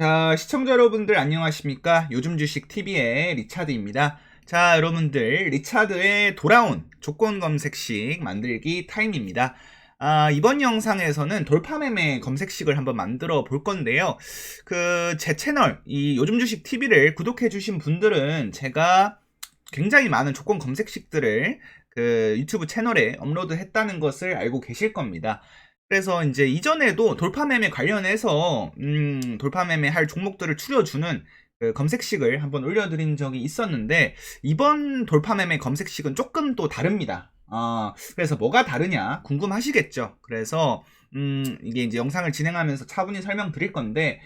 자, 시청자 여러분들 안녕하십니까? 요즘 주식 TV의 리차드입니다. 자, 여러분들 리차드의 돌아온 조건 검색식 만들기 타임입니다. 이번 영상에서는 돌파매매 검색식을 한번 만들어 볼 건데요. 제 채널 이 요즘 주식 TV를 구독해 주신 분들은 제가 굉장히 많은 조건 검색식들을 유튜브 채널에 업로드 했다는 것을 알고 계실 겁니다. 그래서 이제 이전에도 돌파매매 관련해서 돌파매매 할 종목들을 추려주는 검색식을 한번 올려드린 적이 있었는데, 이번 돌파매매 검색식은 조금 또 다릅니다. 그래서 뭐가 다르냐 궁금하시겠죠. 그래서 이게 이제 영상을 진행하면서 차분히 설명드릴 건데,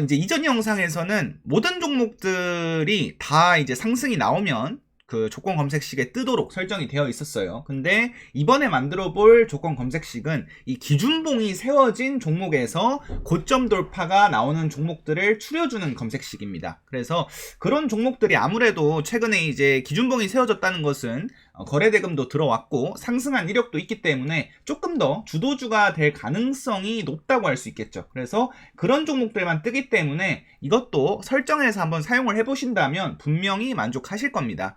이제 이전 영상에서는 모든 종목들이 다 이제 상승이 나오면 그 조건 검색식에 뜨도록 설정이 되어 있었어요. 근데 이번에 만들어 볼 조건 검색식은 이 기준봉이 세워진 종목에서 고점 돌파가 나오는 종목들을 추려주는 검색식입니다. 그래서 그런 종목들이 아무래도 최근에 이제 기준봉이 세워졌다는 것은 거래대금도 들어왔고 상승한 이력도 있기 때문에 조금 더 주도주가 될 가능성이 높다고 할 수 있겠죠. 그래서 그런 종목들만 뜨기 때문에 이것도 설정해서 한번 사용을 해보신다면 분명히 만족하실 겁니다.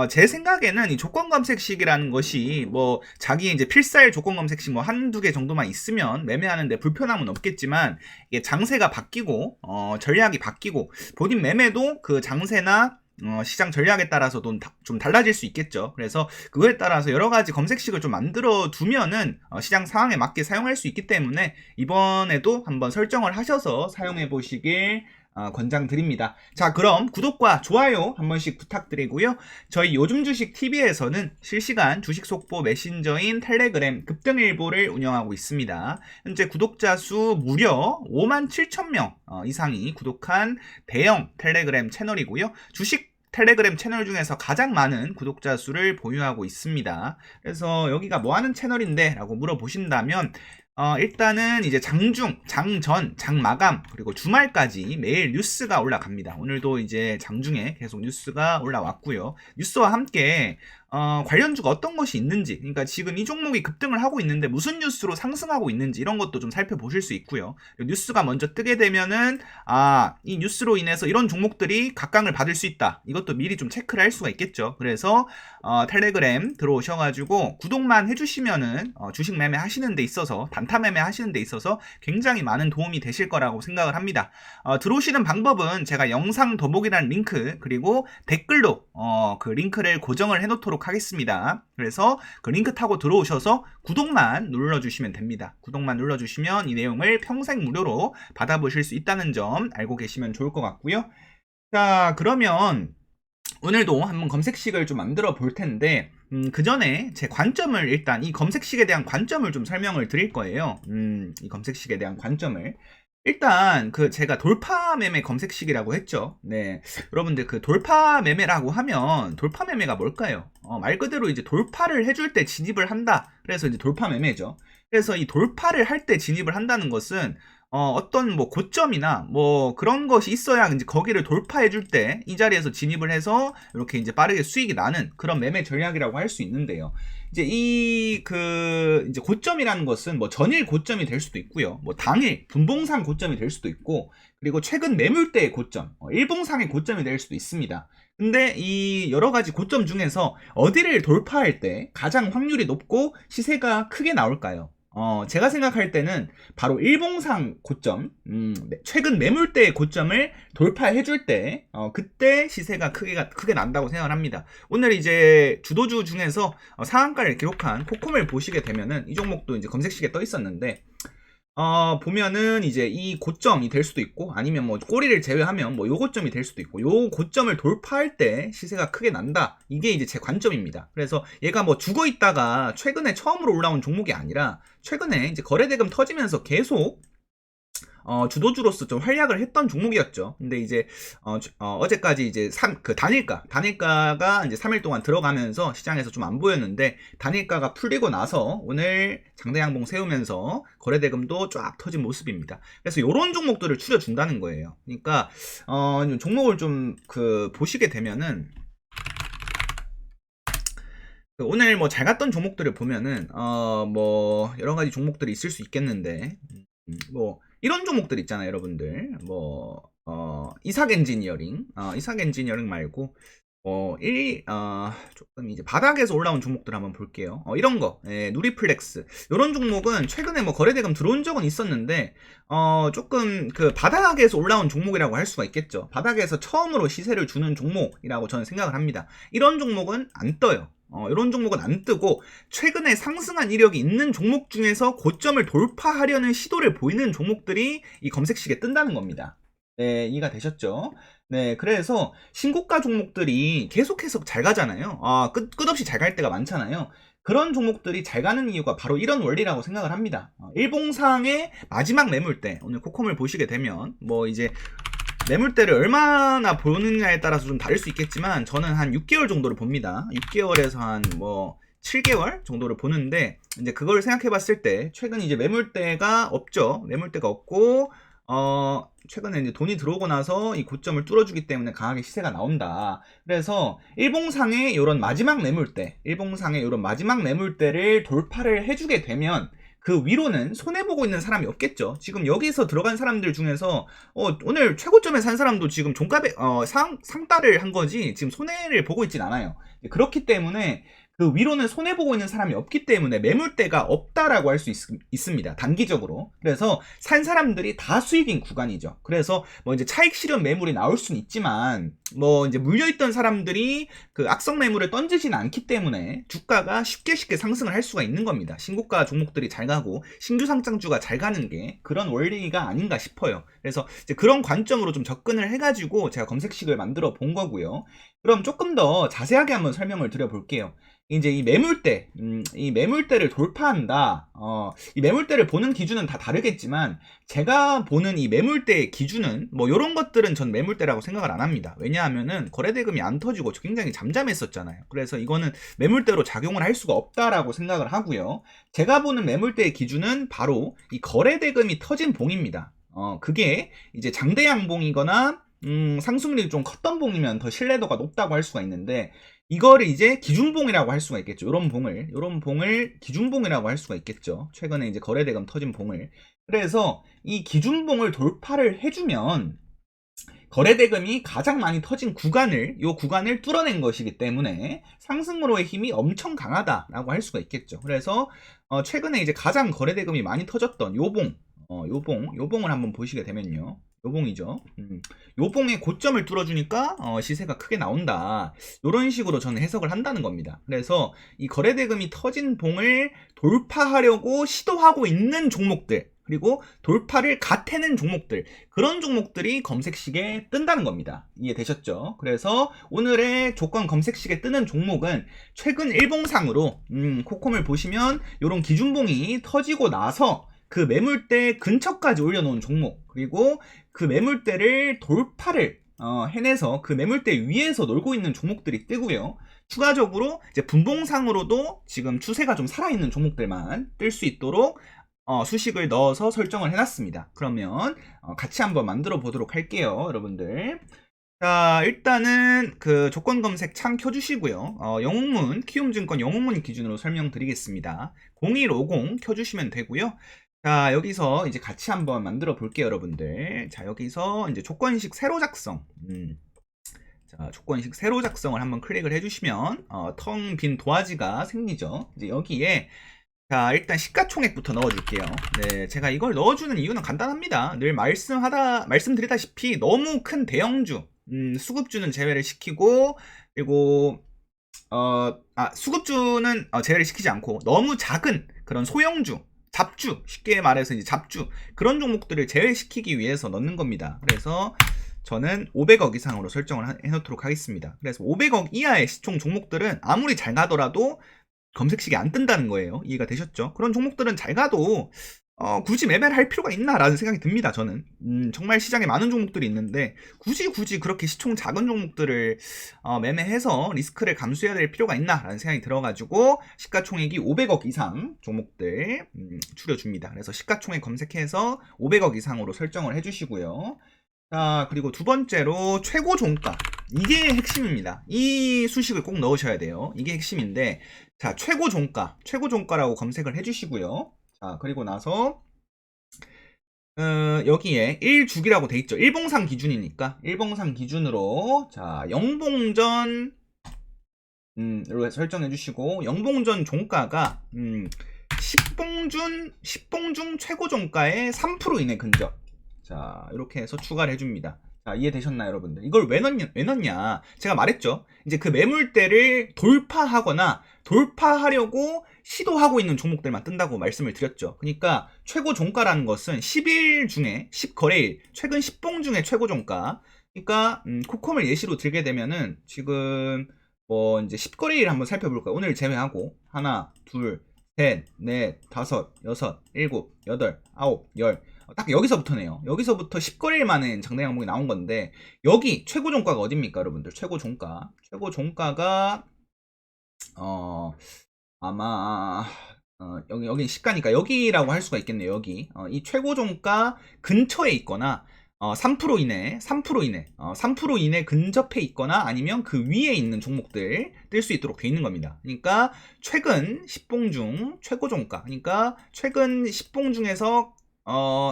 제 생각에는 이 조건 검색식이라는 것이 뭐 자기 이제 필살 조건 검색식 뭐 한두 개 정도만 있으면 매매하는데 불편함은 없겠지만, 이게 장세가 바뀌고 전략이 바뀌고 본인 매매도 그 장세나 시장 전략에 따라서도 좀 달라질 수 있겠죠. 그래서 그거에 따라서 여러 가지 검색식을 좀 만들어 두면은 시장 상황에 맞게 사용할 수 있기 때문에 이번에도 한번 설정을 하셔서 사용해 보시길 권장드립니다. 자, 그럼 구독과 좋아요 한 번씩 부탁드리고요. 저희 요즘 주식 TV에서는 실시간 주식 속보 메신저인 텔레그램 급등일보를 운영하고 있습니다. 현재 구독자 수 무려 57,000명 이상이 구독한 대형 텔레그램 채널이고요. 주식 텔레그램 채널 중에서 가장 많은 구독자 수를 보유하고 있습니다. 그래서 여기가 뭐 하는 채널인데? 라고 물어보신다면, 일단은 이제 장중, 장전, 장마감, 그리고 주말까지 매일 뉴스가 올라갑니다. 오늘도 이제 장중에 계속 뉴스가 올라왔고요. 뉴스와 함께 관련주가 어떤 것이 있는지, 그러니까 지금 이 종목이 급등을 하고 있는데 무슨 뉴스로 상승하고 있는지 이런 것도 좀 살펴보실 수 있고요. 뉴스가 먼저 뜨게 되면은 이 뉴스로 인해서 이런 종목들이 각광을 받을 수 있다, 이것도 미리 좀 체크를 할 수가 있겠죠. 그래서 텔레그램 들어오셔가지고 구독만 해주시면은 주식 매매 하시는 데 있어서, 단타 매매 하시는 데 있어서 굉장히 많은 도움이 되실 거라고 생각을 합니다. 들어오시는 방법은 제가 영상 더보기란 링크, 그리고 댓글로 그 링크를 고정을 해놓도록 하겠습니다. 그래서 그 링크 타고 들어오셔서 구독만 눌러주시면 됩니다. 구독만 눌러주시면 이 내용을 평생 무료로 받아보실 수 있다는 점 알고 계시면 좋을 것 같고요. 자, 그러면 오늘도 한번 검색식을 좀 만들어 볼 텐데, 그 전에 제 관점을, 일단 이 검색식에 대한 관점을 좀 설명을 드릴 거예요. 이 검색식에 대한 관점을. 일단 제가 돌파 매매 검색식이라고 했죠. 네, 여러분들 돌파 매매라고 하면 돌파 매매가 뭘까요? 말 그대로 이제 돌파를 해줄 때 진입을 한다. 그래서 이제 돌파 매매죠. 그래서 이 돌파를 할 때 진입을 한다는 것은 어떤 뭐 고점이나 뭐 그런 것이 있어야 이제 거기를 돌파해 줄 때 이 자리에서 진입을 해서 이렇게 이제 빠르게 수익이 나는 그런 매매 전략이라고 할 수 있는데요. 이제 이제 고점이라는 것은 뭐 전일 고점이 될 수도 있고요. 뭐 당일 분봉상 고점이 될 수도 있고, 그리고 최근 매물대의 고점, 일봉상의 고점이 될 수도 있습니다. 근데 이 여러 가지 고점 중에서 어디를 돌파할 때 가장 확률이 높고 시세가 크게 나올까요? 제가 생각할 때는 바로 일봉상 고점, 최근 매물대의 고점을 돌파해줄 때, 그때 시세가 크게 난다고 생각을 합니다. 오늘 이제 주도주 중에서 상한가를 기록한 코콤을 보시게 되면은 이 종목도 이제 검색식에 떠 있었는데, 보면은 이제 이 고점이 될 수도 있고, 아니면 뭐 꼬리를 제외하면 뭐 요 고점이 될 수도 있고, 요 고점을 돌파할 때 시세가 크게 난다, 이게 이제 제 관점입니다. 그래서 얘가 뭐 죽어 있다가 최근에 처음으로 올라온 종목이 아니라 최근에 이제 거래대금 터지면서 계속 주도주로서 좀 활약을 했던 종목이었죠. 근데 이제 어제까지 이제 단일가가 이제 3일 동안 들어가면서 시장에서 좀 안 보였는데, 단일가가 풀리고 나서 오늘 장대양봉 세우면서 거래대금도 쫙 터진 모습입니다. 그래서 이런 종목들을 추려준다는 거예요. 그러니까 종목을 좀 보시게 되면은, 오늘 뭐 잘 갔던 종목들을 보면은 뭐 여러 가지 종목들이 있을 수 있겠는데, 뭐 이런 종목들 있잖아요, 여러분들. 뭐, 이삭 엔지니어링, 이삭 엔지니어링 말고, 조금 이제 바닥에서 올라온 종목들 한번 볼게요. 이런 거, 예, 누리플렉스. 이런 종목은 최근에 뭐 거래대금 들어온 적은 있었는데, 조금 그 바닥에서 올라온 종목이라고 할 수가 있겠죠. 바닥에서 처음으로 시세를 주는 종목이라고 저는 생각을 합니다. 이런 종목은 안 떠요. 이런 종목은 안 뜨고 최근에 상승한 이력이 있는 종목 중에서 고점을 돌파하려는 시도를 보이는 종목들이 이 검색식에 뜬다는 겁니다. 네, 이해가 되셨죠? 네, 그래서 신고가 종목들이 계속해서 잘 가잖아요. 끝없이 잘 갈 때가 많잖아요. 그런 종목들이 잘 가는 이유가 바로 이런 원리라고 생각을 합니다. 일봉상의 마지막 매물대, 오늘 코컴을 보시게 되면 뭐 이제 매물대를 얼마나 보느냐에 따라서 좀 다를 수 있겠지만 저는 한 6개월 정도를 봅니다. 6개월에서 한 뭐 7개월 정도를 보는데 이제 그걸 생각해 봤을 때 최근 이제 매물대가 없죠. 매물대가 없고 최근에 이제 돈이 들어오고 나서 이 고점을 뚫어주기 때문에 강하게 시세가 나온다. 그래서 일봉상의 이런 마지막 매물대, 일봉상의 이런 마지막 매물대를 돌파를 해주게 되면 그 위로는 손해보고 있는 사람이 없겠죠. 지금 여기서 들어간 사람들 중에서 오늘 최고점에 산 사람도 지금 종가에 상따를 한 거지 지금 손해를 보고 있진 않아요. 그렇기 때문에 그 위로는 손해보고 있는 사람이 없기 때문에 매물대가 없다라고 할 수 있습니다. 단기적으로. 그래서 산 사람들이 다 수익인 구간이죠. 그래서 뭐 이제 차익 실현 매물이 나올 수는 있지만 뭐 이제 물려있던 사람들이 그 악성 매물을 던지지는 않기 때문에 주가가 쉽게 상승을 할 수가 있는 겁니다. 신고가 종목들이 잘 가고 신규 상장주가 잘 가는 게 그런 원리가 아닌가 싶어요. 그래서 이제 그런 관점으로 좀 접근을 해가지고 제가 검색식을 만들어 본 거고요. 그럼 조금 더 자세하게 한번 설명을 드려볼게요. 이제 이 매물대, 이 매물대를 돌파한다. 이 매물대를 보는 기준은 다 다르겠지만 제가 보는 이 매물대의 기준은 뭐 이런 것들은 전 매물대라고 생각을 안 합니다. 왜냐하면은 거래대금이 안 터지고 굉장히 잠잠했었잖아요. 그래서 이거는 매물대로 작용을 할 수가 없다라고 생각을 하고요. 제가 보는 매물대의 기준은 바로 이 거래대금이 터진 봉입니다. 그게 이제 장대 양봉이거나 상승률이 좀 컸던 봉이면 더 신뢰도가 높다고 할 수가 있는데 이거를 이제 기준봉이라고 할 수가 있겠죠. 이런 봉을 기준봉이라고 할 수가 있겠죠. 최근에 이제 거래대금 터진 봉을. 그래서 이 기준봉을 돌파를 해주면 거래대금이 가장 많이 터진 이 구간을 뚫어낸 것이기 때문에 상승으로의 힘이 엄청 강하다라고 할 수가 있겠죠. 그래서 최근에 이제 가장 거래대금이 많이 터졌던 요 봉을 한번 보시게 되면요. 요봉이죠. 요봉의 고점을 뚫어주니까 시세가 크게 나온다. 이런 식으로 저는 해석을 한다는 겁니다. 그래서 이 거래대금이 터진 봉을 돌파하려고 시도하고 있는 종목들, 그리고 돌파를 갓해낸 종목들, 그런 종목들이 검색식에 뜬다는 겁니다. 이해되셨죠? 그래서 오늘의 조건 검색식에 뜨는 종목은 최근 일봉상으로 코콤을 보시면 이런 기준봉이 터지고 나서 그 매물대 근처까지 올려놓은 종목, 그리고 그 매물대를 돌파를 해내서 그 매물대 위에서 놀고 있는 종목들이 뜨고요. 추가적으로 이제 분봉상으로도 지금 추세가 좀 살아있는 종목들만 뜰 수 있도록 수식을 넣어서 설정을 해놨습니다. 그러면 같이 한번 만들어 보도록 할게요, 여러분들. 자, 일단은 그 조건 검색 창 켜주시고요. 영웅문, 키움증권 영웅문 기준으로 설명드리겠습니다. 0150 켜주시면 되고요. 자, 여기서 이제 같이 한번 만들어 볼게요, 여러분들. 자, 여기서 이제 조건식 세로 작성. 자, 조건식 세로 작성을 한번 클릭을 해주시면 텅 빈 도화지가 생기죠. 이제 여기에 자, 일단 시가총액부터 넣어줄게요. 네, 제가 이걸 넣어주는 이유는 간단합니다. 늘 말씀드리다시피 너무 큰 대형주, 수급주는 제외를 시키고, 그리고 수급주는 제외를 시키지 않고 너무 작은 그런 소형주, 잡주, 쉽게 말해서 이제 잡주, 그런 종목들을 제외시키기 위해서 넣는 겁니다. 그래서 저는 500억 이상으로 설정을 해놓도록 하겠습니다. 그래서 500억 이하의 시총 종목들은 아무리 잘 가더라도 검색식이 안 뜬다는 거예요. 이해가 되셨죠? 그런 종목들은 잘 가도 굳이 매매를 할 필요가 있나라는 생각이 듭니다. 저는 정말 시장에 많은 종목들이 있는데 굳이 그렇게 시총 작은 종목들을 매매해서 리스크를 감수해야 될 필요가 있나라는 생각이 들어가지고 시가총액이 500억 이상 종목들 추려줍니다. 그래서 시가총액 검색해서 500억 이상으로 설정을 해주시고요. 자, 그리고 두 번째로 최고 종가, 이게 핵심입니다. 이 수식을 꼭 넣으셔야 돼요. 이게 핵심인데, 자, 최고 종가라고 검색을 해주시고요. 자, 그리고 나서 여기에 1주기라고 돼 있죠. 일봉상 기준이니까 일봉상 기준으로 자 영봉전 로 설정해 주시고 영봉전 종가가 10봉중 최고 종가의 3% 이내 근접. 자 이렇게 해서 추가를 해줍니다. 자 이해되셨나요 여러분들? 이걸 왜 넣냐 제가 말했죠. 이제 그 매물대를 돌파하거나 돌파하려고 시도하고 있는 종목들만 뜬다고 말씀을 드렸죠. 그러니까 최고 종가라는 것은 10일 중에 10거래일 최근 10봉 중에 최고 종가. 그러니까 코콤을 예시로 들게 되면은 지금 뭐 이제 10거래일 한번 살펴볼까요? 오늘 제외하고 하나 둘 셋, 넷, 다섯, 여섯, 일곱, 여덟, 아홉, 열. 딱 여기서부터네요. 여기서부터 10거래일 만에 장대 항목이 나온 건데 여기 최고 종가가 어딥니까 여러분들? 최고 종가. 최고 종가가 아마 여기 시가니까 여기라고 할 수가 있겠네요. 여기 이 최고 종가 근처에 있거나 3% 이내, 3% 이내 근접해 있거나 아니면 그 위에 있는 종목들 뜰 수 있도록 돼 있는 겁니다. 그러니까 최근 10봉 중 최고 종가, 그러니까 최근 10봉 중에서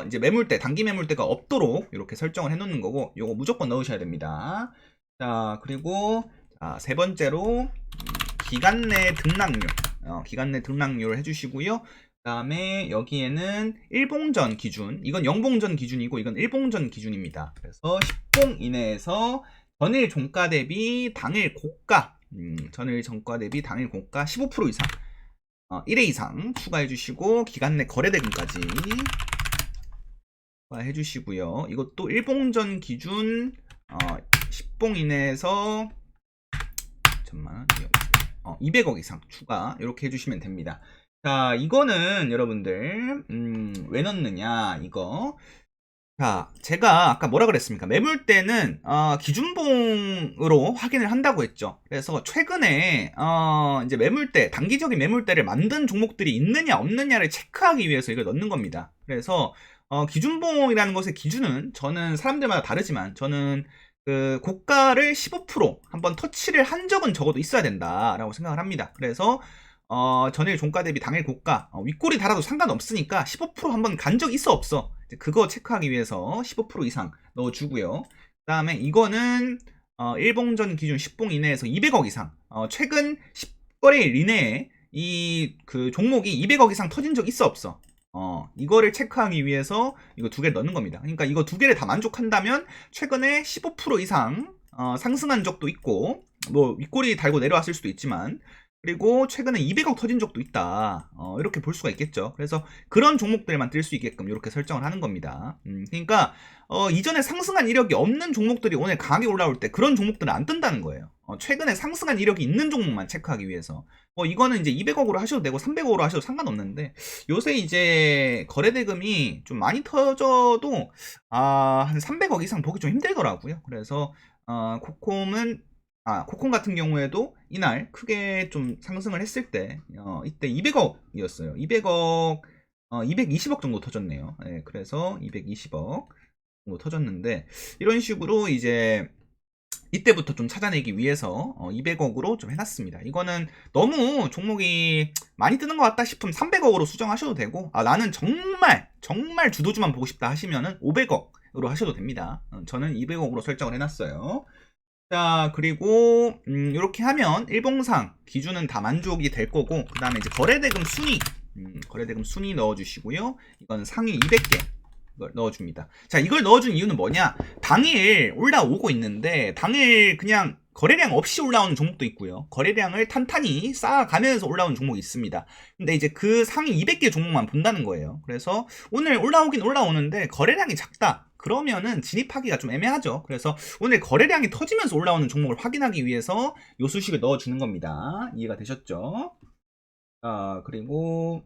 이제 매물대, 단기 매물대가 없도록 이렇게 설정을 해 놓는 거고, 요거 무조건 넣으셔야 됩니다. 자, 그리고 세 번째로 기간 내 등락률, 기간 내 등락률을 해주시고요. 그 다음에 여기에는 일봉전 기준, 이건 영봉전 기준이고 이건 일봉전 기준입니다. 그래서 10봉 이내에서 전일 종가 대비 당일 고가, 전일 종가 대비 당일 고가 15% 이상, 1회 이상 추가해 주시고 기간 내 거래 대금까지 추가해 주시고요. 이것도 일봉전 기준 10봉 이내에서 200억 이상 추가 이렇게 해주시면 됩니다. 자, 이거는 여러분들 왜 넣느냐 이거. 자, 제가 아까 뭐라 그랬습니까? 매물대는 기준봉으로 확인을 한다고 했죠. 그래서 최근에 이제 매물대, 단기적인 매물대를 만든 종목들이 있느냐 없느냐를 체크하기 위해서 이걸 넣는 겁니다. 그래서 기준봉이라는 것의 기준은 저는 사람들마다 다르지만 저는 그 고가를 15% 한번 터치를 한 적은 적어도 있어야 된다라고 생각을 합니다. 그래서 전일 종가 대비 당일 고가 윗꼬리 달아도 상관없으니까 15% 한번 간 적 있어 없어, 그거 체크하기 위해서 15% 이상 넣어주고요. 그 다음에 이거는 일봉전 기준 10봉 이내에서 200억 이상, 최근 10거래일 이내에 이 그 종목이 200억 이상 터진 적 있어 없어, 이거를 체크하기 위해서 이거 두 개를 넣는 겁니다. 그러니까 이거 두 개를 다 만족한다면 최근에 15% 이상 상승한 적도 있고, 뭐 윗꼬리 달고 내려왔을 수도 있지만, 그리고 최근에 200억 터진 적도 있다, 이렇게 볼 수가 있겠죠. 그래서 그런 종목들만 뜰 수 있게끔 이렇게 설정을 하는 겁니다. 그러니까 이전에 상승한 이력이 없는 종목들이 오늘 강하게 올라올 때 그런 종목들은 안 뜬다는 거예요. 최근에 상승한 이력이 있는 종목만 체크하기 위해서. 이거는 이제 200억으로 하셔도 되고 300억으로 하셔도 상관없는데, 요새 이제 거래대금이 좀 많이 터져도 한 300억 이상 보기 좀 힘들더라고요. 그래서 코콤 같은 경우에도 이날 크게 좀 상승을 했을 때 이때 200억이었어요. 200억 220억 정도 터졌네요. 네, 그래서 220억 정도 터졌는데, 이런 식으로 이제 이때부터 좀 찾아내기 위해서 200억으로 좀 해놨습니다. 이거는 너무 종목이 많이 뜨는 것 같다 싶으면 300억으로 수정하셔도 되고, 나는 정말 주도주만 보고 싶다 하시면은 500억으로 하셔도 됩니다. 저는 200억으로 설정을 해놨어요. 자, 그리고 이렇게 하면 일봉상 기준은 다 만족이 될 거고, 그 다음에 이제 거래대금 순위 넣어주시고요. 이건 상위 200개 이걸 넣어줍니다. 자, 이걸 넣어준 이유는 뭐냐? 당일 올라오고 있는데 당일 그냥 거래량 없이 올라오는 종목도 있고요, 거래량을 탄탄히 쌓아가면서 올라오는 종목이 있습니다. 근데 이제 그 상위 200개 종목만 본다는 거예요. 그래서 오늘 올라오긴 올라오는데 거래량이 작다, 그러면은 진입하기가 좀 애매하죠. 그래서 오늘 거래량이 터지면서 올라오는 종목을 확인하기 위해서 요 수식을 넣어주는 겁니다. 이해가 되셨죠? 그리고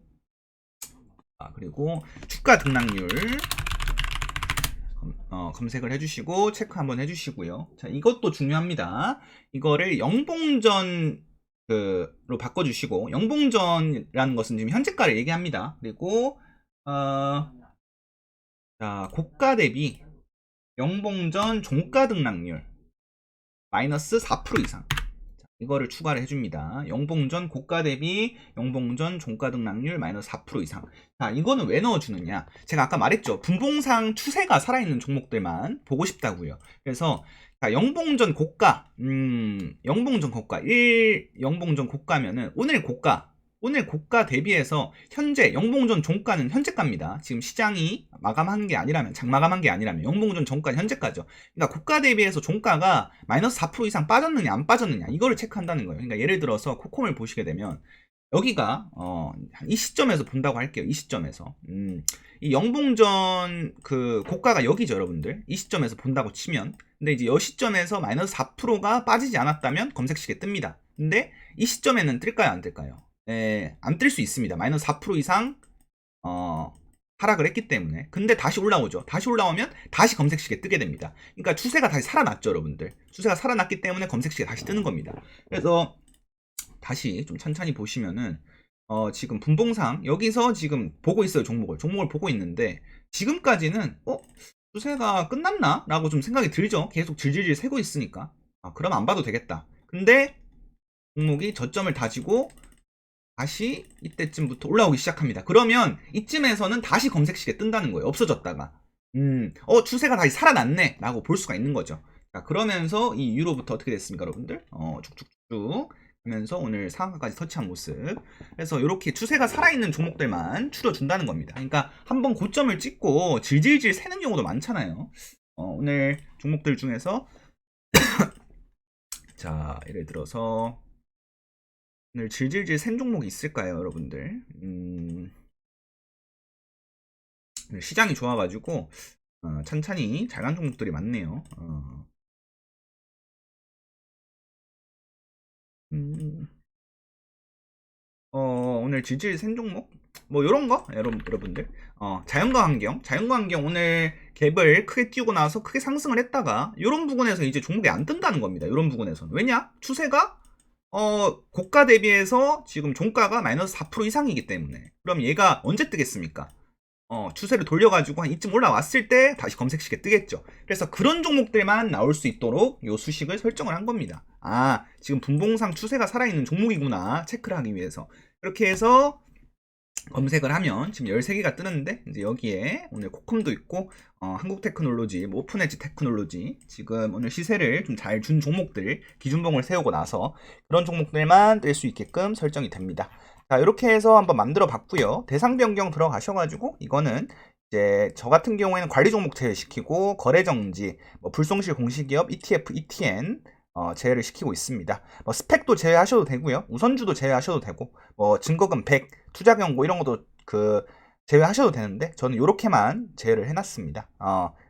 주가 등락률 검색을 해주시고 체크 한번 해주시고요. 자, 이것도 중요합니다. 이거를 영봉전으로 바꿔주시고, 영봉전이라는 것은 지금 현재가를 얘기합니다. 그리고 자, 고가 대비 영봉전 종가 등락률 마이너스 4% 이상. 이거를 추가를 해줍니다. 영봉전 고가 대비 영봉전 종가 등락률 마이너스 4% 이상. 자, 이거는 왜 넣어주느냐? 제가 아까 말했죠. 분봉상 추세가 살아있는 종목들만 보고 싶다고요. 그래서 자, 영봉전 고가, 영봉전 고가, 영봉전 고가면은 오늘 고가 대비해서 현재 영봉전 종가는 현재가입니다. 지금 시장이 마감한 게 아니라면, 장마감한 게 아니라면 영봉전 종가는 현재가죠. 그러니까 고가 대비해서 종가가 마이너스 4% 이상 빠졌느냐 안 빠졌느냐 이거를 체크한다는 거예요. 그러니까 예를 들어서 코콤을 보시게 되면 여기가 이 시점에서 본다고 할게요. 이 시점에서 이 영봉전 그 고가가 여기죠, 여러분들. 이 시점에서 본다고 치면, 근데 이제 이 시점에서 마이너스 4%가 빠지지 않았다면 검색식에 뜹니다. 근데 이 시점에는 뜰까요, 안 뜰까요? 안 뜰 수 있습니다. 마이너스 4% 이상 하락을 했기 때문에. 근데 다시 올라오죠. 다시 올라오면 다시 검색식에 뜨게 됩니다. 그러니까 추세가 다시 살아났죠, 여러분들. 추세가 살아났기 때문에 검색식에 다시 뜨는 겁니다. 그래서 다시 좀 천천히 보시면은 지금 분봉상 여기서 지금 보고 있어요. 종목을 보고 있는데 지금까지는 추세가 끝났나? 라고 좀 생각이 들죠. 계속 질질질 새고 있으니까. 그럼 안 봐도 되겠다. 근데 종목이 저점을 다지고 다시 이때쯤부터 올라오기 시작합니다. 그러면 이쯤에서는 다시 검색식에 뜬다는 거예요. 없어졌다가. 추세가 다시 살아났네 라고 볼 수가 있는 거죠. 자, 그러면서 이 이후로부터 어떻게 됐습니까, 여러분들? 쭉쭉쭉 하면서 오늘 상한가까지 터치한 모습. 그래서 이렇게 추세가 살아있는 종목들만 추려준다는 겁니다. 그러니까 한번 고점을 찍고 질질질 새는 경우도 많잖아요. 오늘 종목들 중에서 자, 예를 들어서 오늘 질질질 센 종목이 있을까요, 여러분들? 시장이 좋아가지고 천천히 잘 간 종목들이 많네요. 오늘 질질 센 종목? 뭐 요런 거? 여러분들 자연과 환경 오늘 갭을 크게 띄우고 나서 크게 상승을 했다가 요런 부분에서 이제 종목이 안 뜬다는 겁니다. 요런 부분에서는. 왜냐? 추세가 고가 대비해서 지금 종가가 마이너스 4% 이상이기 때문에. 그럼 얘가 언제 뜨겠습니까? 추세를 돌려가지고 한 이쯤 올라왔을 때 다시 검색식에 뜨겠죠. 그래서 그런 종목들만 나올 수 있도록 요 수식을 설정을 한 겁니다. 지금 분봉상 추세가 살아있는 종목이구나 체크를 하기 위해서. 그렇게 해서 검색을 하면 지금 13개가 뜨는데 이제 여기에 오늘 코컴도 있고 한국테크놀로지, 뭐 오픈엣지 테크놀로지 지금 오늘 시세를 좀 잘 준 종목들 기준봉을 세우고 나서 그런 종목들만 뜰 수 있게끔 설정이 됩니다. 자, 이렇게 해서 한번 만들어 봤고요. 대상 변경 들어가셔가지고 이거는 이제 저 같은 경우에는 관리 종목 제외시키고 거래 정지, 뭐 불송실 공시기업, ETF, ETN 제외를 시키고 있습니다. 뭐 스펙도 제외하셔도 되고요. 우선주도 제외하셔도 되고, 뭐 증거금 100, 투자 경고 이런 것도 제외하셔도 되는데 저는 이렇게만 제외를 해놨습니다.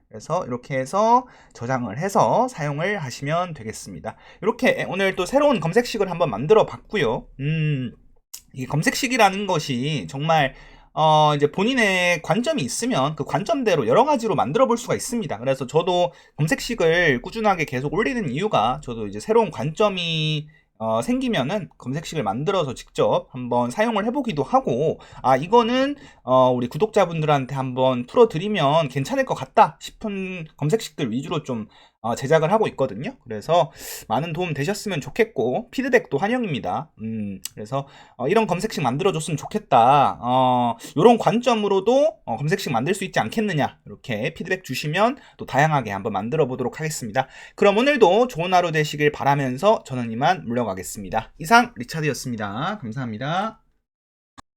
그래서 이렇게 해서 저장을 해서 사용을 하시면 되겠습니다. 이렇게 오늘 또 새로운 검색식을 한번 만들어 봤고요. 이 검색식이라는 것이 정말 이제 본인의 관점이 있으면 그 관점대로 여러 가지로 만들어 볼 수가 있습니다. 그래서 저도 검색식을 꾸준하게 계속 올리는 이유가 저도 이제 새로운 관점이 생기면은 검색식을 만들어서 직접 한번 사용을 해보기도 하고, 이거는 우리 구독자분들한테 한번 풀어드리면 괜찮을 것 같다 싶은 검색식들 위주로 좀 제작을 하고 있거든요. 그래서 많은 도움 되셨으면 좋겠고 피드백도 환영입니다. 그래서 이런 검색식 만들어줬으면 좋겠다, 이런 관점으로도 검색식 만들 수 있지 않겠느냐, 이렇게 피드백 주시면 또 다양하게 한번 만들어 보도록 하겠습니다. 그럼 오늘도 좋은 하루 되시길 바라면서 저는 이만 물러가겠습니다. 이상 리차드였습니다. 감사합니다.